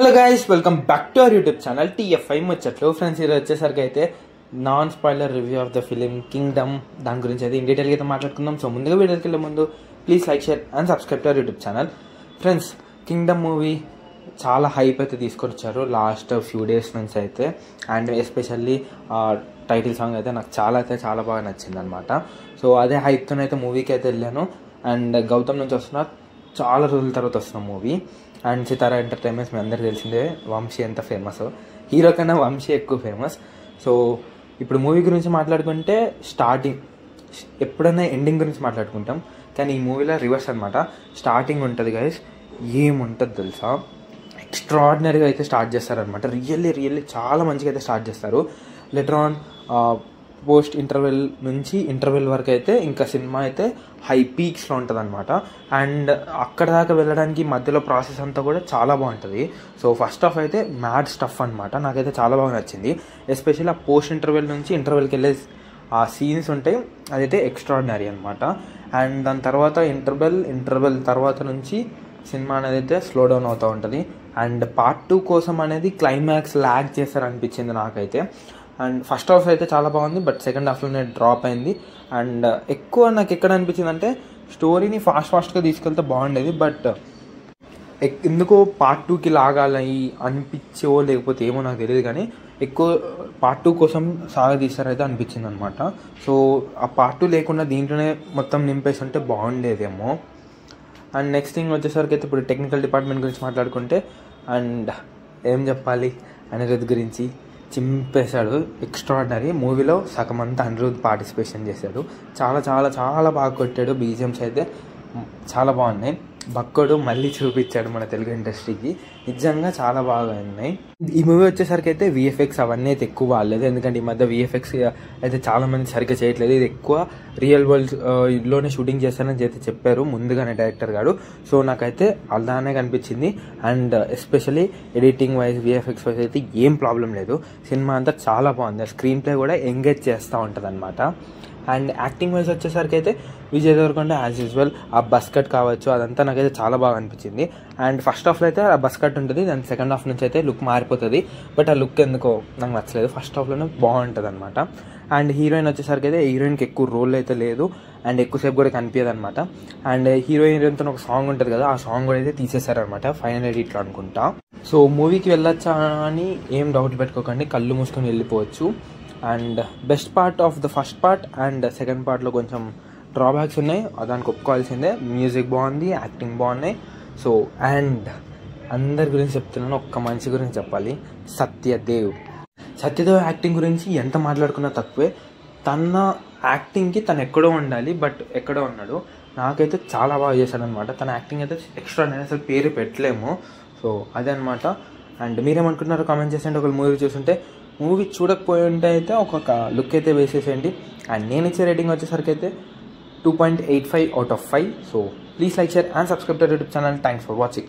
Hello guys, welcome back to our YouTube channel TFI ముచ్చట్లు. Friends, ఈరోజు వచ్చేసరికి అయితే non spoiler review of the film Kingdom. దాని గురించి అయితే ఇన్ డీటెయిల్గా అయితే మాట్లాడుకుందాం. సో ముందుగా వీడియోకి వెళ్ళే ముందు please like, share and subscribe to our YouTube channel. Friends, Kingdom movie చాలా హైప్ అయితే తీసుకొని వచ్చారు లాస్ట్ ఫ్యూ డేస్ నుంచి అయితే. అండ్ ఎస్పెషల్లీ టైటిల్ సాంగ్ అయితే నాకు చాలా బాగా నచ్చింది అనమాట. సో అదే హైప్తోనైతే మూవీకి అయితే వెళ్ళాను. అండ్ గౌతమ్ నుంచి వస్తున్నా, చాలా రోజుల తర్వాత వస్తున్న మూవీ. అండ్ సితారా ఎంటర్టైన్మెంట్స్ మీ అందరికీ తెలిసిందే, వంశీ ఎంత ఫేమస్, హీరో కన్నా వంశీ ఎక్కువ ఫేమస్. సో ఇప్పుడు మూవీ గురించి మాట్లాడుకుంటే స్టార్టింగ్, ఎప్పుడైనా ఎండింగ్ గురించి మాట్లాడుకుంటాం, కానీ ఈ మూవీలో రివర్స్ అనమాట. స్టార్టింగ్ ఉంటుంది గైస్, ఏముంటుంది తెలుసా, ఎక్స్ట్రాడినరీగా అయితే స్టార్ట్ చేస్తారనమాట. రియల్లీ చాలా మంచిగా అయితే స్టార్ట్ చేస్తారు. లెటర్ ఆన్ పోస్ట్ ఇంటర్వెల్ వరకు అయితే ఇంకా సినిమా అయితే హై పీక్స్లో ఉంటుంది అనమాట. అండ్ అక్కడ దాకా వెళ్ళడానికి మధ్యలో ప్రాసెస్ అంతా కూడా చాలా బాగుంటుంది. సో ఫస్ట్ హాఫ్ అయితే మ్యాడ్ స్టఫ్ అనమాట. నాకైతే చాలా బాగా నచ్చింది. ఎస్పెషల్లీ ఆ పోస్ట్ ఇంటర్వెల్ నుంచి ఇంటర్వెల్కి వెళ్ళే ఆ సీన్స్ ఉంటాయి, అదైతే ఎక్స్ట్రాడినరీ అనమాట. అండ్ దాని తర్వాత ఇంటర్వెల్ తర్వాత నుంచి సినిమా అనేది అయితే స్లో డౌన్ అవుతూ ఉంటుంది. అండ్ పార్ట్ 2 కోసం అనేది క్లైమాక్స్ ల్యాగ్ చేస్తారనిపించింది నాకైతే. అండ్ ఫస్ట్ హాఫ్ అయితే చాలా బాగుంది, బట్ సెకండ్ హాఫ్లోనే డ్రాప్ అయింది. అండ్ ఎక్కువ నాకు ఎక్కడ అనిపించింది అంటే, స్టోరీని ఫాస్ట్గా తీసుకెళ్తే బాగుండేది, బట్ ఎందుకో పార్ట్ 2కి లాగాలి అనిపించో లేకపోతే ఏమో నాకు తెలియదు, కానీ ఎక్కువ పార్ట్ 2 కోసం సాగదీస్తారైతే అనిపించింది అనమాట. సో ఆ పార్ట్ 2 లేకుండా దీంట్లోనే మొత్తం నింపేసి ఉంటే బాగుండేదేమో. అండ్ నెక్స్ట్ థింగ్ వచ్చేసరికి అయితే ఇప్పుడు టెక్నికల్ డిపార్ట్మెంట్ గురించి మాట్లాడుకుంటే, అండ్ ఏం చెప్పాలి, అనిరుద్ గురించి చింపేశాడు. ఎక్స్ట్రాడినరీ. మూవీలో సగం అంతా అనిరుద్ పార్టిసిపేషన్ చేశాడు. చాలా బాగా కొట్టాడు. BGMs అయితే చాలా బాగున్నాయి. బక్కోడు మళ్ళీ చూపించాడు మన తెలుగు ఇండస్ట్రీకి. నిజంగా చాలా బాగా ఉన్నాయి. ఈ మూవీ వచ్చేసరికి అయితే VFX అవన్నీ అయితే ఎక్కువ వాడలేదు, ఎందుకంటే ఈ మధ్య VFX అయితే చాలా మంది సరిగ్గా చేయట్లేదు. ఇది ఎక్కువ రియల్ వరల్డ్ లోనే షూటింగ్ చేస్తారని అయితే చెప్పారు ముందుగానే డైరెక్టర్ గారు. సో నాకైతే అలానే కనిపించింది. And especially editing wise, VFX wise అయితే ఏం ప్రాబ్లం లేదు. సినిమా అంతా చాలా బాగుంది. స్క్రీన్ ప్లే కూడా ఎంగేజ్ చేస్తూ ఉంటుంది అనమాట. అండ్ యాక్టింగ్ వైజ్ వచ్చేసరికి అయితే విజయ్ దేవరకొండ యాజ్ యూజువల్ ఆ బస్ కట్ కావచ్చు, అదంతా నాకైతే చాలా బాగా అనిపించింది. అండ్ ఫస్ట్ హాఫ్లో అయితే ఆ బస్ కట్ ఉంటుంది, దాని సెకండ్ హాఫ్ నుంచి అయితే లుక్ మారిపోతుంది. బట్ ఆ లుక్ ఎందుకో నాకు నచ్చలేదు. ఫస్ట్ హాఫ్లోనే బాగుంటుంది అనమాట. అండ్ హీరోయిన్ వచ్చేసరికి అయితే హీరోయిన్కి ఎక్కువ రోల్ అయితే లేదు, అండ్ ఎక్కువసేపు కూడా కనిపించదు అనమాట. అండ్ హీరోయిన్తో ఒక సాంగ్ ఉంటుంది కదా, ఆ సాంగ్ కూడా అయితే తీసేశారనమాట ఫైనల్ ఎడిట్లో అనుకుంటా. సో మూవీకి వెళ్ళొచ్చా అని ఏం డౌట్ పెట్టుకోకండి, కళ్ళు మూసుకొని వెళ్ళిపోవచ్చు. And best part of the first part and second పార్ట్లో కొంచెం డ్రాబ్యాక్స్ ఉన్నాయి, దానికి ఒప్పుకోవాల్సిందే. మ్యూజిక్ బాగుంది, యాక్టింగ్ బాగున్నాయి. సో అండ్ అందరి గురించి చెప్తున్నాను, ఒక్క మనిషి గురించి చెప్పాలి, సత్యదేవ్ యాక్టింగ్ గురించి ఎంత మాట్లాడుకున్నా తక్కువే. తన యాక్టింగ్కి తను ఎక్కడో ఉండాలి, బట్ ఎక్కడో ఉన్నాడు. నాకైతే చాలా బాగా చేశాడు అనమాట. తన యాక్టింగ్ అయితే ఎక్స్ట్రా, నేను అసలు పేరు పెట్టలేము. సో అదే అనమాట. అండ్ మీరేమనుకుంటున్నారో కామెంట్ చేసేయండి. ఒకళ్ళు మూవీ చూస్తుంటే, మూవీ చూడకపోయి ఉంటే అయితే ఒక్కొక్క లుక్ అయితే వేసేసేయండి. అండ్ నేను ఇచ్చే రేటింగ్ వచ్చేసరికి అయితే 2.85 out of 5. So please like, share and subscribe to YouTube channel. Thanks for watching.